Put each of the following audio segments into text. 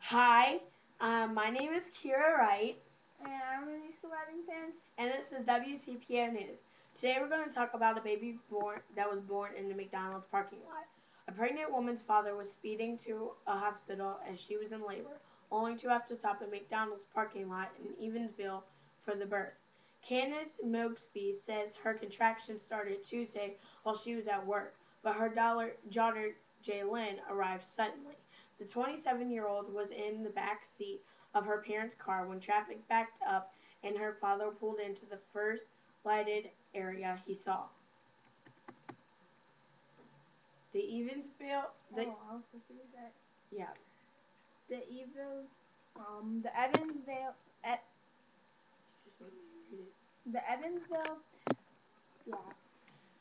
Hi, my name is Kira Wright, And I'm Elisa Weddington. and this is WCPO News. Today we're going to talk about a baby that was born in the McDonald's parking lot. A pregnant woman's father was speeding to a hospital as she was in labor, only to have to stop at McDonald's parking lot in Evansville for the birth. Candace Moxby says her contractions started Tuesday while she was at work, but her daughter Jaylyn arrived suddenly. The 27-year-old was in the back seat of her parents' car when traffic backed up and her father pulled into the first lighted area he saw. The Evansville, I was supposed to read that. yeah, The Evil, the Evansville, just want me to read it. the Evansville, yeah,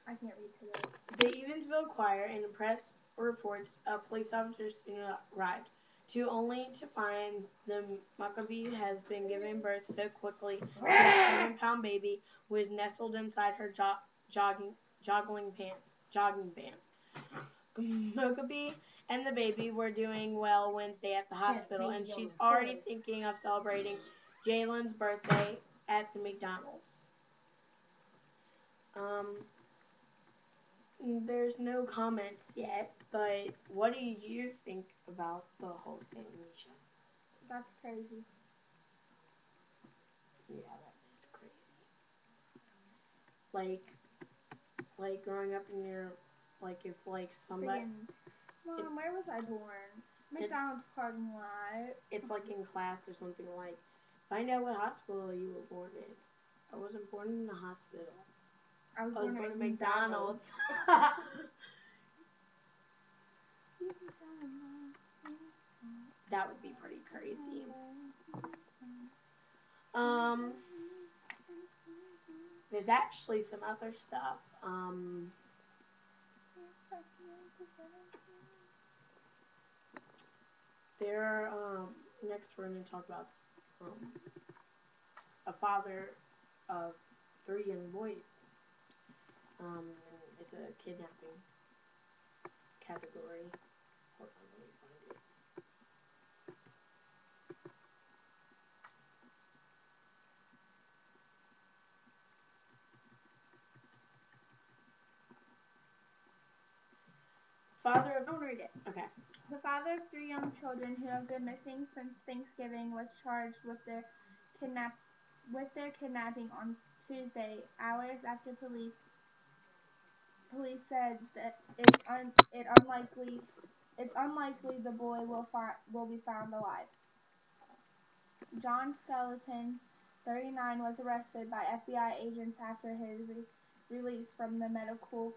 I can't read today. The Evansville Choir and press reports a police officer soon arrived, only to find the Muckabee has been giving birth so quickly that a 7-pound baby was nestled inside her jogging pants. Muckabee and the baby were doing well Wednesday at the hospital, and she's already thinking of celebrating Jalen's birthday at the McDonald's. Um, There's no comments yet, but what do you think about the whole thing, Misha? That's crazy. Yeah, that is crazy. Like growing up in your, like if like somebody, Mom, where was I born? McDonald's parking lot. it's like in class or something like, find out what hospital you were born in. I wasn't born in a hospital. I was born at McDonald's. That would be pretty crazy. Um, there's actually some other stuff. There. Next we're going to talk about a father of 3 young boys. It's a kidnapping category. Hold on, let me find it. I'll read it. Okay. The father of 3 young children who have been missing since Thanksgiving was charged with their kidnapping on Tuesday, hours after police said that it's unlikely the boy will be found alive. John Skeleton, 39, was arrested by FBI agents after his release from the medical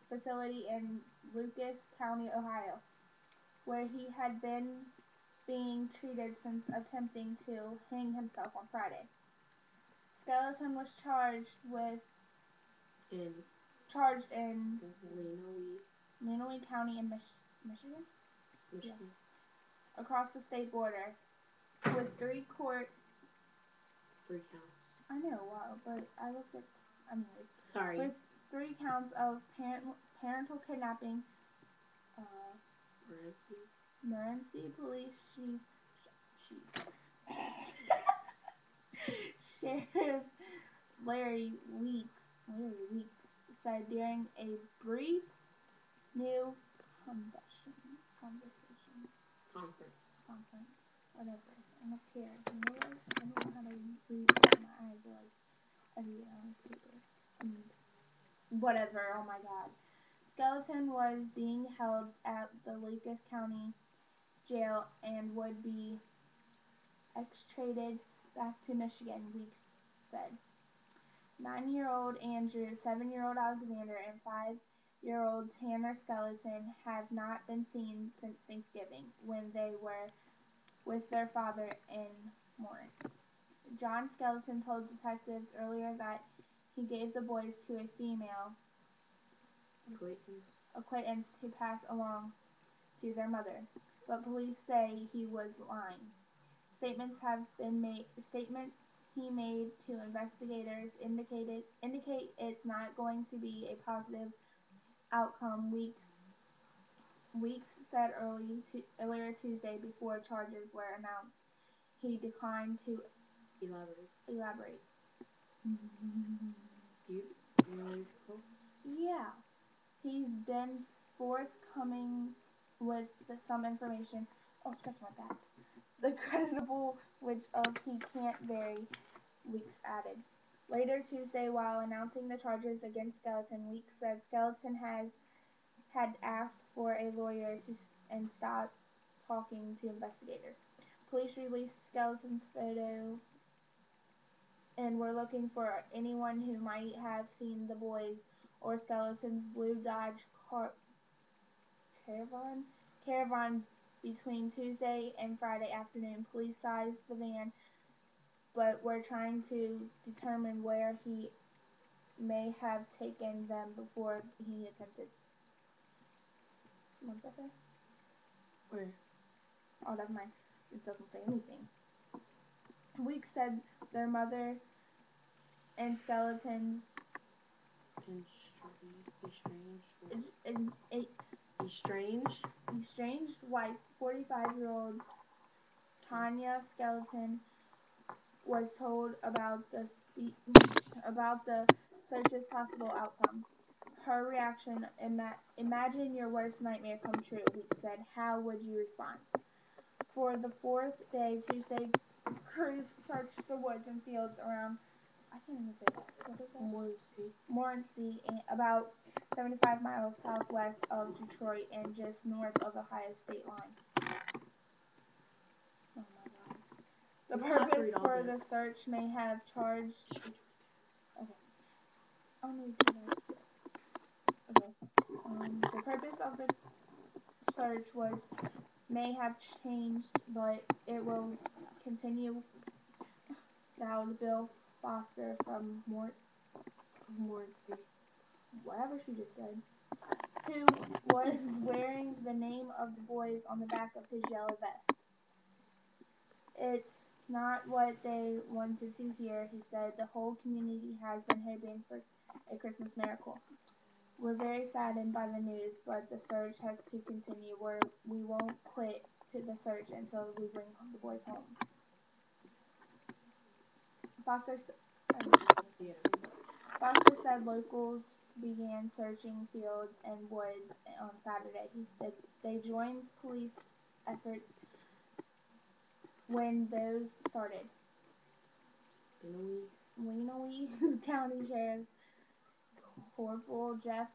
facility in Lucas County, Ohio, where he had been being treated since attempting to hang himself on Friday. Skeleton was charged in Lenoir County in Michigan. Yeah. Across the state border, with 3 counts. I know, wow, but I looked at. Anyways, sorry. With 3 counts of parental kidnapping. Morenci Police Sheriff Larry Weeks said during a brief new conference, whatever. I don't care. You know what? I don't know how to read. My eyes are like everywhere. I'm stupid. Whatever. Oh my god. Skeleton was being held at the Lucas County Jail and would be extradited back to Michigan, Weeks said. 9-year-old Andrew, 7-year-old Alexander, and 5-year-old Tanner Skeleton have not been seen since Thanksgiving, when they were with their father in Lawrence. John Skeleton told detectives earlier that he gave the boys to a female acquaintance to pass along to their mother, but police say he was lying. Statements he made to investigators indicate it's not going to be a positive outcome. Weeks said earlier Tuesday before charges were announced he declined to elaborate. You know, Yeah, he's been forthcoming with some information. Oh, scratch my back. The credible which of he can't vary, Weeks added. Later Tuesday, while announcing the charges against Skeleton, Weeks said Skeleton had asked for a lawyer and stopped talking to investigators. Police released Skeleton's photo and were looking for anyone who might have seen the boys or Skeleton's blue Dodge caravan between Tuesday and Friday afternoon. Police seized the van, but were trying to determine where he may have taken them before he attempted. What does that say? Where? Oh, never mind. It doesn't say anything. Weeks said their mother and Skeleton's estranged wife, 45-year-old Tanya Skeleton, was told about the search's possible outcome. Her reaction: imagine your worst nightmare come true, Weeks said. How would you respond? For the fourth day, Tuesday, crews searched the woods and fields around, I can't even say that. What is that? Morency, about 75 miles southwest of Detroit and just north of the Ohio state line. Oh my God. The purpose for the search may have charged. Okay. Oh no, okay. The purpose of the search may have changed, but it will continue. Vowed Bill Foster from Morency, whatever she just said, who was wearing the name of the boys on the back of his yellow vest. It's not what they wanted to hear, he said. The whole community has been hoping for a Christmas miracle. We're very saddened by the news, but the search has to continue. We won't quit to the search until we bring the boys home. Foster said locals began searching fields and woods on Saturday. They joined police efforts when those started. Winooey County Sheriff's Corporal Jeff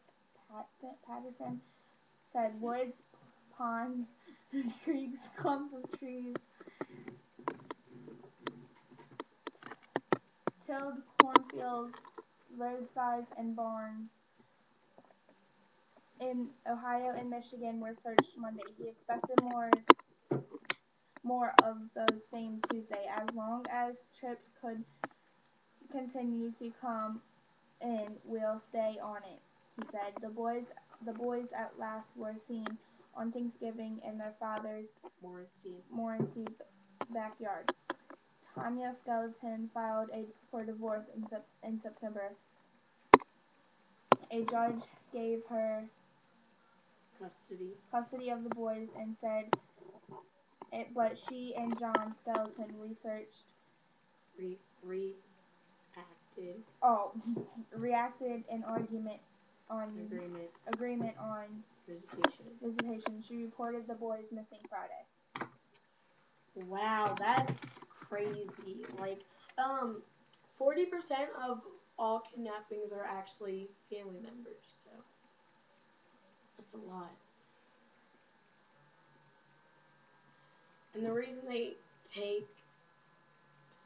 Patterson said woods, ponds, creeks, clumps of trees, tilled cornfields, roadsides, and barns in Ohio and Michigan were searched Monday. He expected more of those same Tuesday, as long as trips could continue to come in. We'll stay on it, he said. The boys at last were seen on Thanksgiving in their father's Morency backyard. Tanya Skeleton filed for divorce in September. A judge gave her custody of the boys and said but she and John Skeleton reacted in agreement on visitation. She reported the boys missing Friday. Wow, that's crazy. Like, 40% of all kidnappings are actually family members, so that's a lot. And the reason they take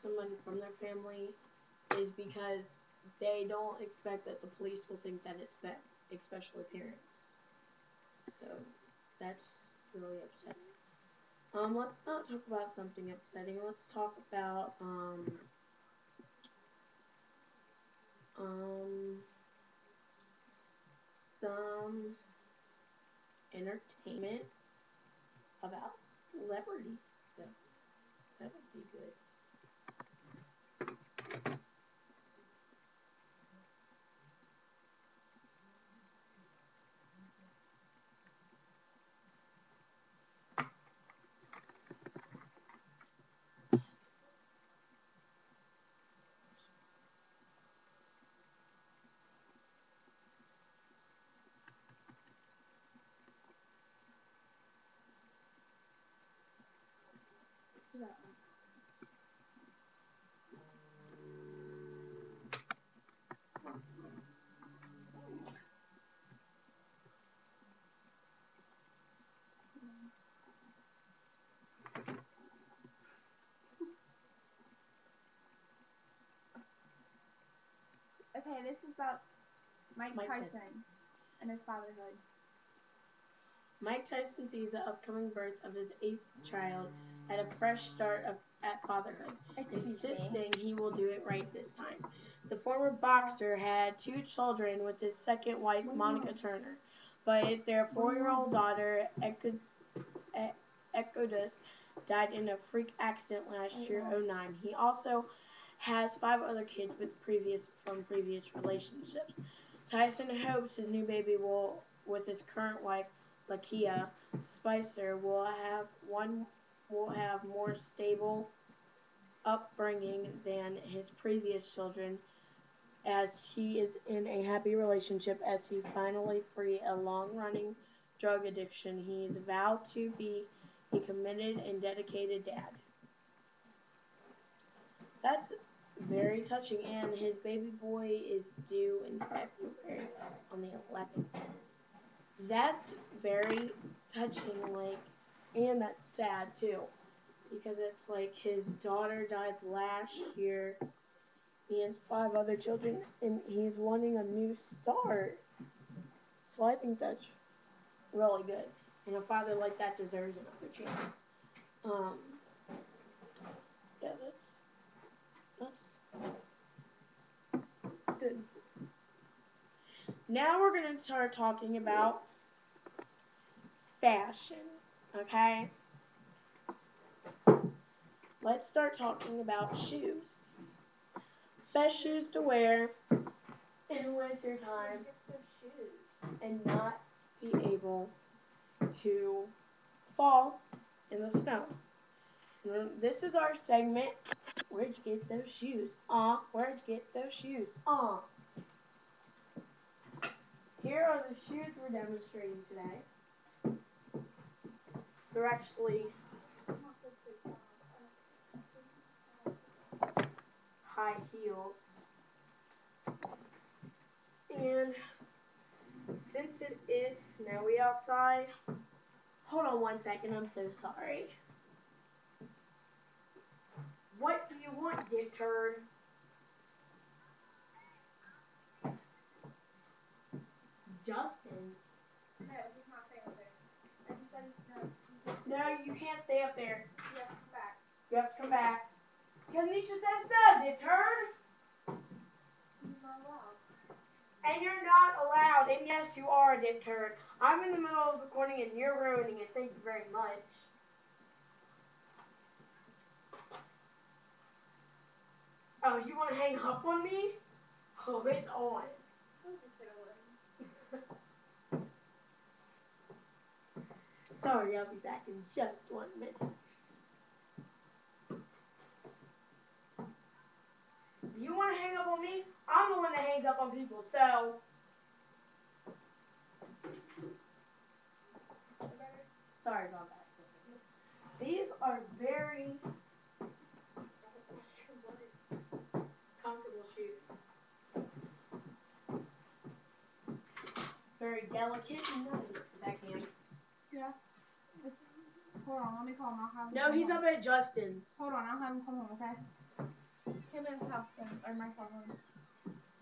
someone from their family is because they don't expect that the police will think that it's them, especially parents. So that's really upsetting. Let's not talk about something upsetting. Let's talk about some entertainment about celebrities. So that would be good. Okay, this is about Mike Tyson and his fatherhood. Mike Tyson sees the upcoming birth of his 8th child at a fresh start at fatherhood, insisting he will do it right this time. The former boxer had 2 children with his second wife, Monica Turner, but their 4-year-old daughter, Echodas, died in a freak accident last year, 2009. He also has 5 other kids from previous relationships. Tyson hopes his new baby with his current wife, Lakia Spicer, will have more stable upbringing than his previous children, as he is in a happy relationship as he finally free a long-running drug addiction. He's vowed to be a committed and dedicated dad. That's very touching, and his baby boy is due in February on the 11th. That's very touching, and that's sad too, because it's like his daughter died last year. He has 5 other children, and he's wanting a new start. So I think that's really good, and a father like that deserves another chance. Yeah, that's good. Now we're going to start talking about fashion, okay? Let's start talking about shoes. Best shoes to wear in winter time and not be able to fall in the snow. This is our segment. Where'd you get those shoes? Where'd you get those shoes? Here are the shoes we're demonstrating today. They're actually high heels. And since it is snowy outside, hold on one second, I'm so sorry. What do you want, dick turd? Justin's. No, he's not staying up there. And he said No, you can't stay up there. You have to come back. You have to come back. Because Nisha said so, dick turd. He's not allowed. And you're not allowed. And yes, you are a dick turd. I'm in the middle of recording and you're ruining it. Thank you very much. Oh, you want to hang up on me? Oh, it's on. Sorry, I'll be back in just 1 minute. You want to hang up on me? I'm the one that hangs up on people, so... Sorry about that. These are very comfortable shoes. Very delicate and nice. Backhand. Yeah. Hold on, let me call him. I'll have him. No, he's up at Justin's. Hold on, I'll have him come home, okay? Him and Houston, or my phone.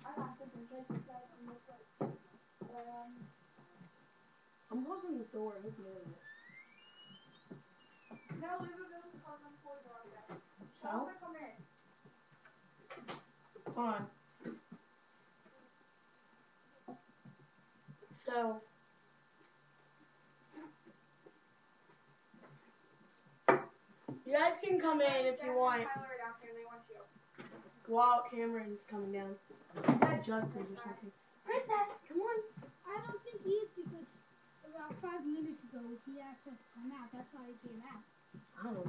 I got this in case you guys on this way. I'm closing the door. Open it. No, leave it open because I'm for the door, okay? So? I'm gonna come in. Hold on. So, you guys can come in if you want. Tyler down here, they want you. While Cameron's coming down. Is that Justin's or something? Princess, come on. I don't think he is because about 5 minutes ago he asked us to come out. That's why he came out. I don't